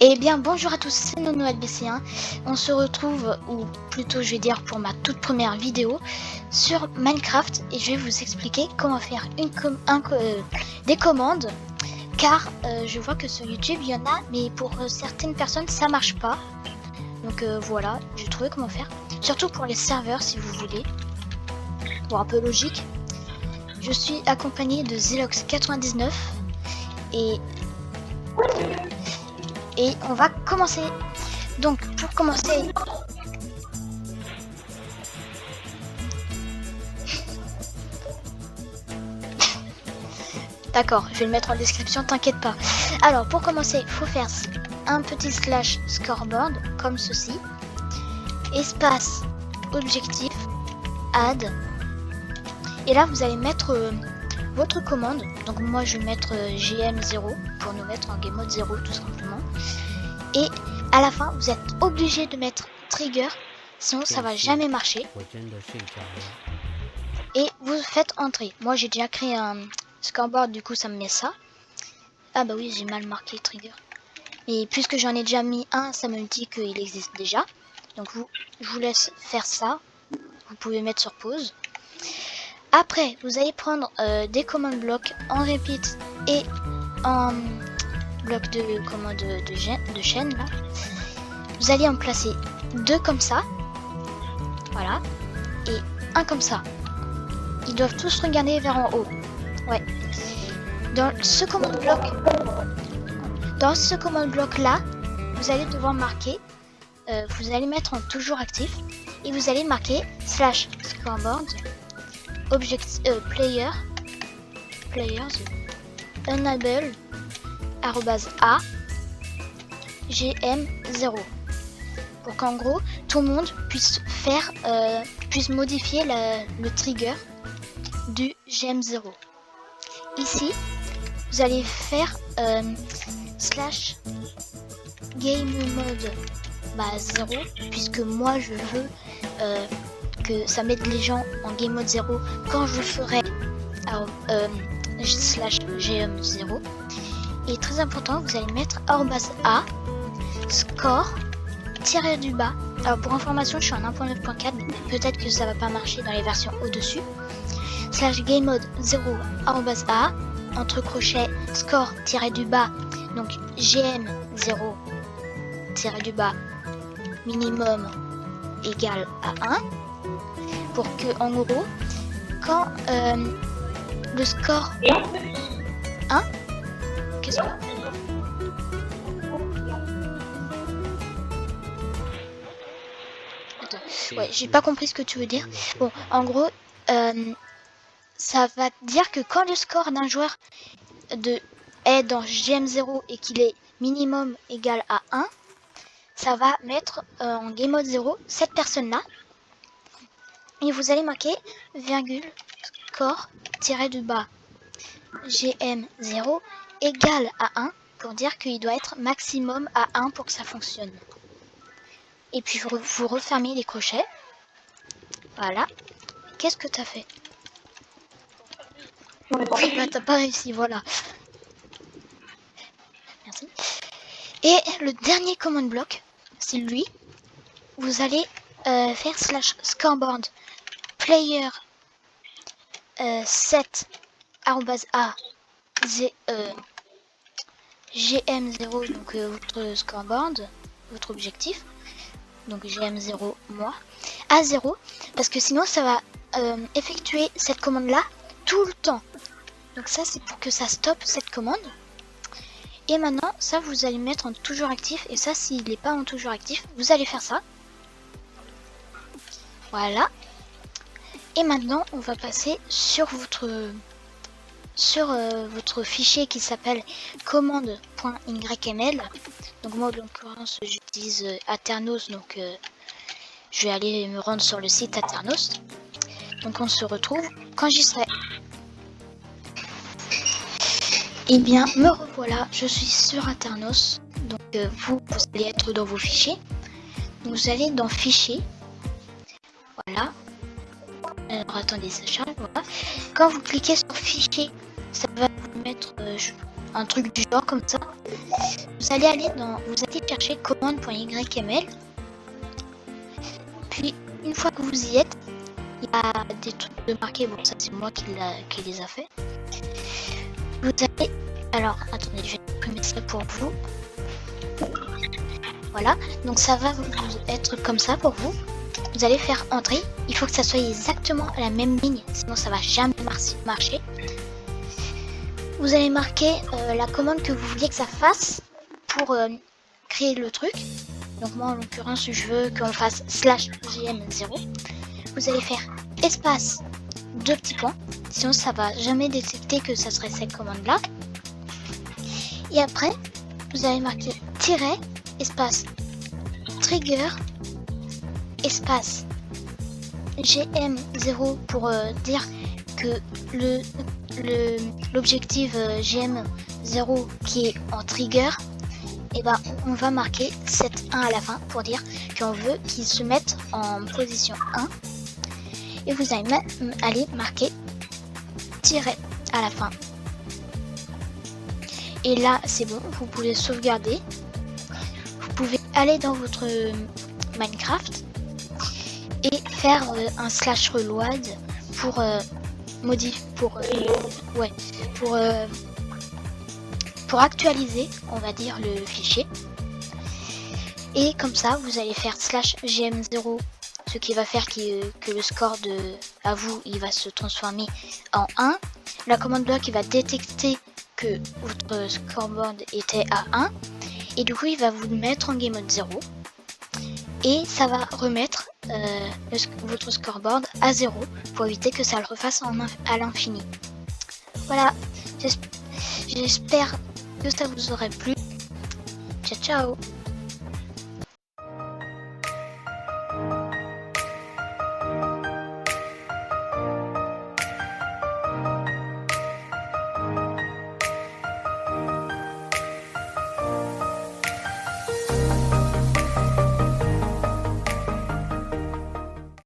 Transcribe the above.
Eh bien bonjour à tous, c'est NonoLBC1. On se retrouve, ou plutôt je vais dire pour ma toute première vidéo sur Minecraft, et je vais vous expliquer comment faire des commandes, car je vois que sur YouTube il y en a, mais pour certaines personnes ça marche pas. Donc voilà, j'ai trouvé comment faire, surtout pour les serveurs si vous voulez. Bon, un peu logique. Je suis accompagné de Zelox99 et on va commencer. Donc pour commencer, d'accord, je vais le mettre en description, t'inquiète pas. Alors pour commencer, il faut faire un petit slash scoreboard comme ceci, espace objectif add, et là vous allez mettre votre commande. Donc moi je vais mettre GM0 pour nous mettre en game mode 0 tout simplement. Et à la fin vous êtes obligé de mettre trigger, sinon ça va jamais marcher. Et vous faites entrer. Moi j'ai déjà créé un scoreboard, du coup ça me met ça. Ah bah oui, j'ai mal marqué trigger. Et puisque j'en ai déjà mis un, ça me dit qu'il existe déjà. Donc je vous laisse faire ça. Vous pouvez mettre sur pause. Après, vous allez prendre des command blocs en repeat et en bloc de commande de chaîne là. Vous allez en placer deux comme ça, voilà, et un comme ça. Ils doivent tous regarder vers en haut. Ouais. Dans ce command bloc là, vous allez devoir marquer, vous allez mettre en toujours actif et vous allez marquer slash scoreboard players enable @a gm0 pour qu'en gros tout le monde puisse faire puisse modifier le trigger du gm0. Ici vous allez faire slash game mode 0 puisque moi je veux que ça mette les gens en game mode 0 quand je ferai slash gm0. Et très important, vous allez mettre @a score tiré du bas. Alors pour information, je suis en 1.9.4, peut-être que ça va pas marcher dans les versions au-dessus. Slash game mode 0 @a entre crochets score tiré du bas, donc gm0 tiré du bas minimum égal à 1, pour que en gros quand le score 1, qu'est-ce que ouais, j'ai pas compris ce que tu veux dire. Bon, en gros ça va dire que quand le score d'un joueur est dans GM0 et qu'il est minimum égal à 1, ça va mettre en game mode 0 cette personne là. Et vous allez marquer virgule score tiré du bas GM0 égale à 1 pour dire qu'il doit être maximum à 1 pour que ça fonctionne. Et puis vous refermez les crochets. Voilà. Qu'est-ce que t'as fait? Oui, bah t'as pas réussi, voilà. Merci. Et le dernier command block, c'est lui. Vous allez faire slash scoreboard player set @a gm0, donc votre scoreboard, votre objectif, donc gm0 moi à 0, parce que sinon ça va effectuer cette commande là tout le temps. Donc ça c'est pour que ça stoppe cette commande. Et maintenant ça vous allez mettre en toujours actif, et ça s'il n'est pas en toujours actif vous allez faire ça. Voilà. Et maintenant on va passer sur votre fichier qui s'appelle commande.yml. Donc moi en l'occurrence j'utilise Aternos, donc je vais aller me rendre sur le site Aternos. Donc on se retrouve quand j'y serai. Et bien me revoilà, je suis sur Aternos. Donc vous allez être dans vos fichiers. Donc vous allez dans fichier. Voilà. Alors attendez, ça charge, voilà. Quand vous cliquez sur fichier, ça va vous mettre un truc du genre comme ça. Vous allez chercher commande.yml. Puis une fois que vous y êtes, il y a des trucs de marquer. Bon, ça c'est moi qui les a fait. Vous allez, alors attendez, je vais imprimer ça pour vous. Voilà, donc ça va vous être comme ça pour vous. Vous allez faire entrée. Il faut que ça soit exactement à la même ligne, sinon ça va jamais marcher. Vous allez marquer la commande que vous vouliez que ça fasse pour créer le truc. Donc moi en l'occurrence je veux qu'on fasse /gm0. Vous allez faire espace 2 petits points, sinon ça va jamais détecter que ça serait cette commande là. Et après vous allez marquer tiret espace trigger espace gm0 pour dire que l'objectif gm0 qui est en trigger, et ben on va marquer 7.1 à la fin pour dire qu'on veut qu'il se mette en position 1. Et vous allez marquer tiret à la fin. Et là c'est bon, vous pouvez sauvegarder. Vous pouvez aller dans votre Minecraft et faire un /reload pour pour actualiser, on va dire, le fichier. Et comme ça vous allez faire /gm0, ce qui va faire que le score à vous il va se transformer en 1. La commande bloc qui va détecter que votre scoreboard était à 1 et du coup il va vous mettre en game mode 0 et ça va remettre votre scoreboard à 0 pour éviter que ça le refasse à l'infini. Voilà, j'espère que ça vous aurait plu. Ciao ciao.